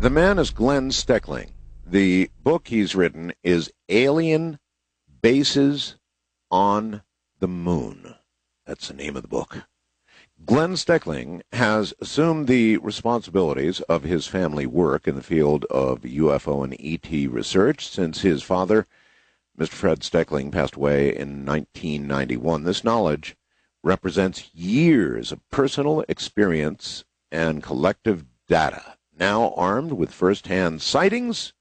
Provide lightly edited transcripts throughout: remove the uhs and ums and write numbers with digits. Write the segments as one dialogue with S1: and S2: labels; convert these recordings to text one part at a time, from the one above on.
S1: The man is Glenn Steckling. The book he's written is Alien Bases on the Moon. That's the name of the book. Glenn Steckling has assumed the responsibilities of his family work in the field of UFO and ET research since his father, Mr. Fred Steckling, passed away in 1991. This knowledge represents years of personal experience and collective data. Now armed with first-hand sightings,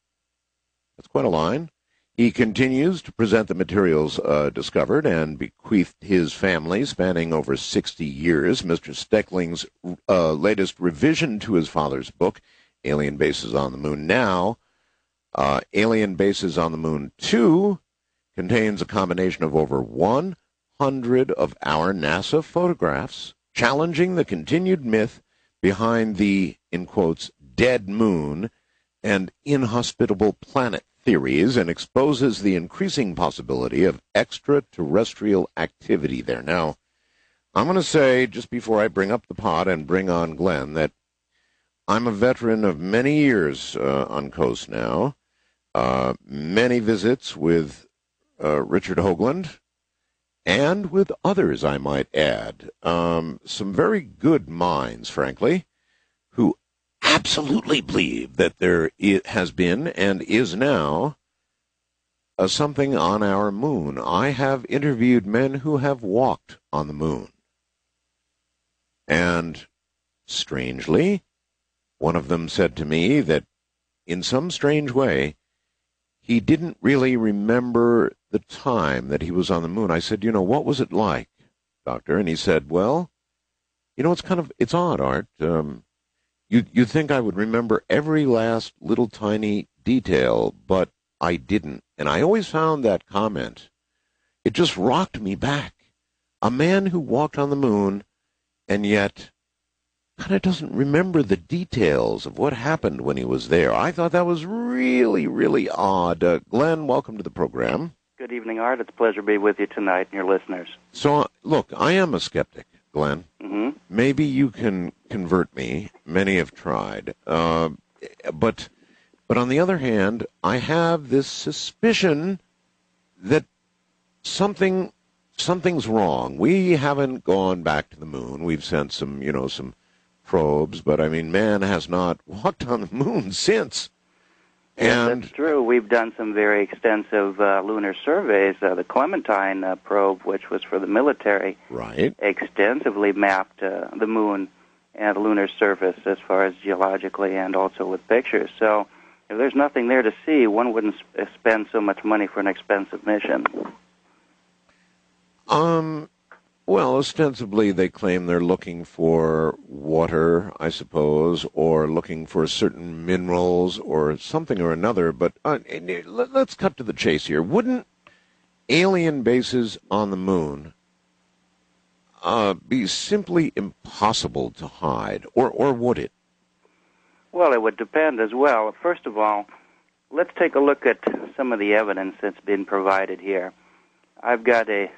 S1: that's quite a line, he continues to present the materials discovered and bequeathed his family spanning over 60 years. Mr. Steckling's latest revision to his father's book, Alien Bases on the Moon Now, Alien Bases on the Moon 2, contains a combination of over 100 of our NASA photographs challenging the continued myth behind the, in quotes, dead moon and inhospitable planet theories, and exposes the increasing possibility of extraterrestrial activity there. Now, I'm going to say, just before I bring up the pot and bring on Glenn, that I'm a veteran of many years on Coast now, many visits with Richard Hoagland, and with others, I might add. Some very good minds, frankly, who absolutely believe that there has been and is now something on our moon. I have interviewed men who have walked on the moon. And strangely, one of them said to me that in some strange way, he didn't really remember the time that he was on the moon. I said, what was it like, Doctor? And he said, well, it's odd, Art. You'd think I would remember every last little tiny detail, but I didn't. And I always found that comment, it just rocked me back. A man who walked on the moon and yet kind of doesn't remember the details of what happened when he was there. I thought that was really, really odd. Glenn, welcome to the program.
S2: Good evening, Art. It's a pleasure to be with you tonight and your listeners.
S1: So, look, I am a skeptic, Glenn.
S2: Mm-hmm.
S1: Maybe you can convert me. Many have tried. But on the other hand, I have this suspicion that something's wrong. We haven't gone back to the moon. We've sent some probes, but I mean, man has not walked on the moon since.
S2: Yes,
S1: And
S2: that's true. We've done some very extensive lunar surveys. The Clementine probe, which was for the military,
S1: right,
S2: extensively mapped the moon and the lunar surface as far as geologically and also with pictures. So if there's nothing there to see, one wouldn't spend so much money for an expensive mission.
S1: Well, ostensibly they claim they're looking for water, I suppose, or looking for certain minerals or something or another. But let's cut to the chase here. Wouldn't alien bases on the moon be simply impossible to hide, or would it?
S2: Well, it would depend as well. First of all, let's take a look at some of the evidence that's been provided here. I've got an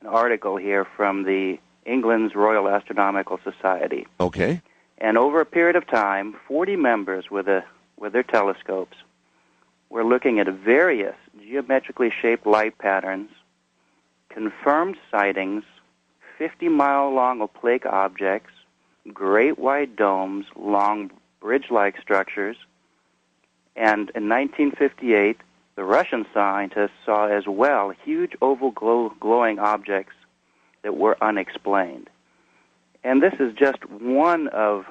S2: article here from the England's Royal Astronomical Society.
S1: Okay.
S2: And over a period of time, 40 members with their telescopes were looking at various geometrically shaped light patterns, confirmed sightings, 50-mile-long opaque objects, great white domes, long bridge-like structures, and in 1958, the Russian scientists saw as well huge oval glowing objects that were unexplained. And this is just one of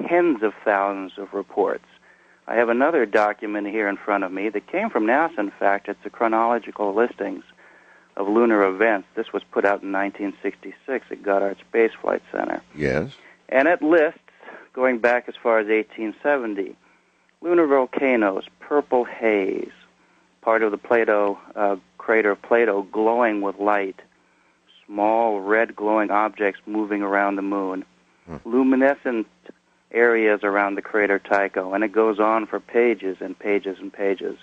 S2: tens of thousands of reports. I have another document here in front of me that came from NASA, in fact. It's the chronological listings of lunar events. This was put out in 1966 at Goddard Space Flight Center.
S1: Yes.
S2: And it lists, going back as far as 1870, lunar volcanoes, purple haze, part of the Plato crater of Plato glowing with light, small red glowing objects moving around the moon, luminescent areas around the crater Tycho, and it goes on for pages and pages and pages.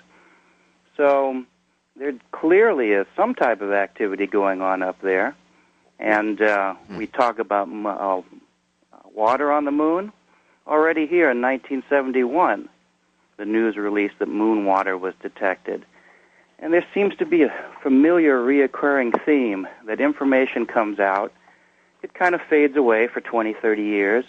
S2: So there clearly is some type of activity going on up there, and we talk about water on the moon. Already here in 1971, the news release that moon water was detected. And there seems to be a familiar reoccurring theme that information comes out, it kind of fades away for 20, 30 years,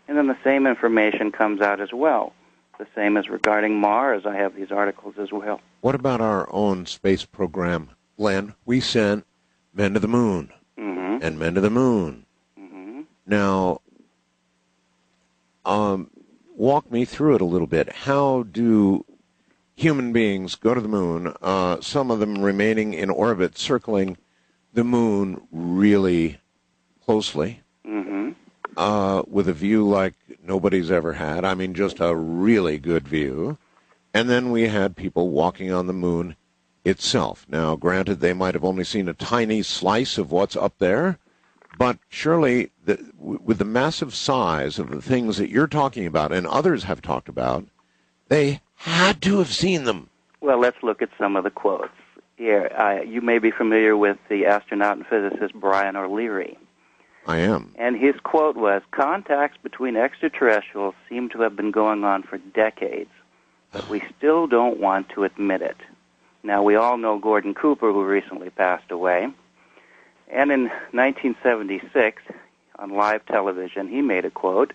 S2: and then the same information comes out as well. The same as regarding Mars. I have these articles as well.
S1: What about our own space program, Glenn? We sent men to the moon and men to the moon. Now, walk me through it a little bit. How do human beings go to the moon, some of them remaining in orbit, circling the moon really closely, with a view like nobody's ever had? I mean, just a really good view. And then we had people walking on the moon itself. Now, granted, they might have only seen a tiny slice of what's up there, but surely with the massive size of the things that you're talking about and others have talked about, they had to have seen them.
S2: Well, let's look at some of the quotes. Here, you may be familiar with the astronaut and physicist Brian O'Leary.
S1: I am.
S2: And his quote was, "Contacts between extraterrestrials seem to have been going on for decades, but we still don't want to admit it." Now, we all know Gordon Cooper, who recently passed away. And in 1976, on live television, he made a quote,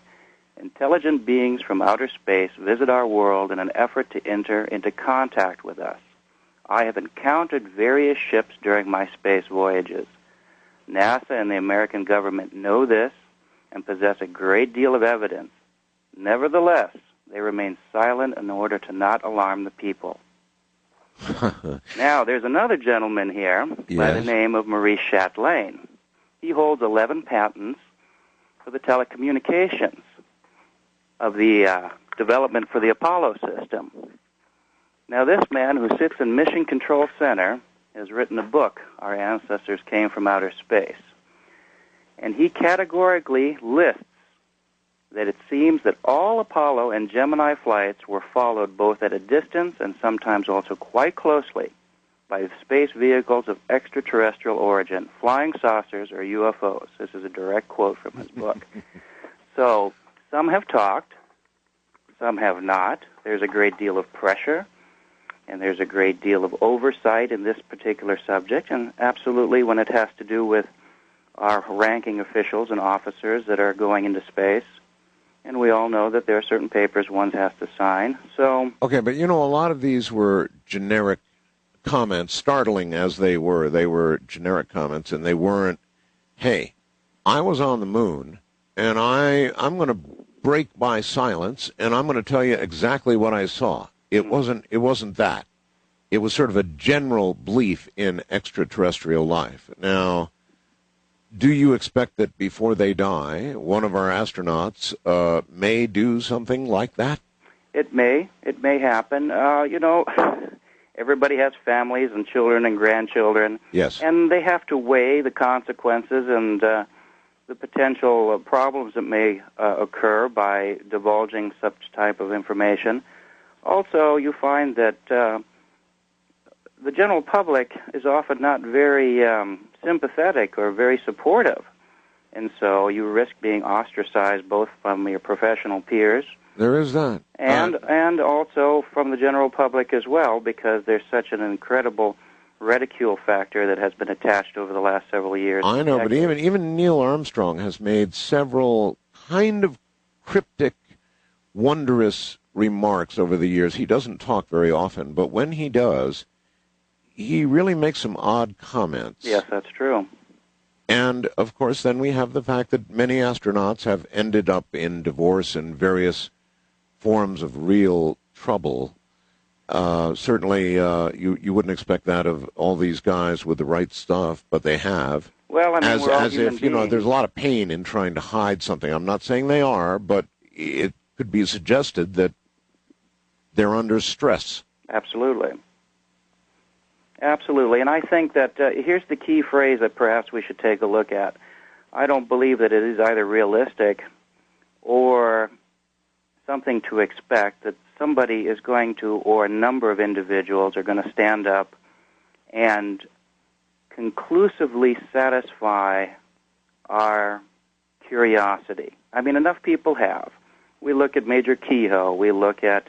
S2: "Intelligent beings from outer space visit our world in an effort to enter into contact with us. I have encountered various ships during my space voyages. NASA and the American government know this and possess a great deal of evidence. Nevertheless, they remain silent in order to not alarm the people." Now, there's another gentleman here by the name of Maurice Chatelain. He holds 11 patents for the telecommunications of the development for the Apollo system. Now, this man who sits in Mission Control Center has written a book, Our Ancestors Came from Outer Space. And he categorically lists that it seems that all Apollo and Gemini flights were followed both at a distance and sometimes also quite closely by space vehicles of extraterrestrial origin, flying saucers or UFOs. This is a direct quote from his book. So some have talked, some have not. There's a great deal of pressure, and there's a great deal of oversight in this particular subject, and absolutely when it has to do with our ranking officials and officers that are going into space, and we all know that there are certain papers one has to sign. So
S1: okay, but you know, a lot of these were generic comments, startling as they were. They were generic comments, and they weren't, hey, I was on the moon, and I'm going to break my silence, and I'm going to tell you exactly what I saw. It wasn't that. It was sort of a general belief in extraterrestrial life. Now, do you expect that before they die, one of our astronauts may do something like that?
S2: It may happen. You know, everybody has families and children and grandchildren.
S1: Yes.
S2: And they have to weigh the consequences and the potential problems that may occur by divulging such type of information. Also, you find that the general public is often not very sympathetic or very supportive, and so you risk being ostracized both from your professional peers.
S1: There is that.
S2: And also from the general public as well, because there's such an incredible ridicule factor that has been attached over the last several years.
S1: I know, but even Neil Armstrong has made several kind of cryptic, wondrous remarks over the years. He doesn't talk very often, but when he does, he really makes some odd comments.
S2: Yes, that's true.
S1: And, of course, then we have the fact that many astronauts have ended up in divorce and various forms of real trouble. Certainly, you wouldn't expect that of all these guys with the right stuff, but they have.
S2: Well, I mean, we're all
S1: as
S2: human
S1: if, you know,
S2: beings.
S1: there's a lot of pain in trying to hide something. I'm not saying they are, but it could be suggested that they're under stress.
S2: Absolutely. Absolutely. And I think that here's the key phrase that perhaps we should take a look at. I don't believe that it is either realistic or something to expect that somebody is going to, or a number of individuals are going to stand up and conclusively satisfy our curiosity. I mean, enough people have. We look at Major Kehoe. We look at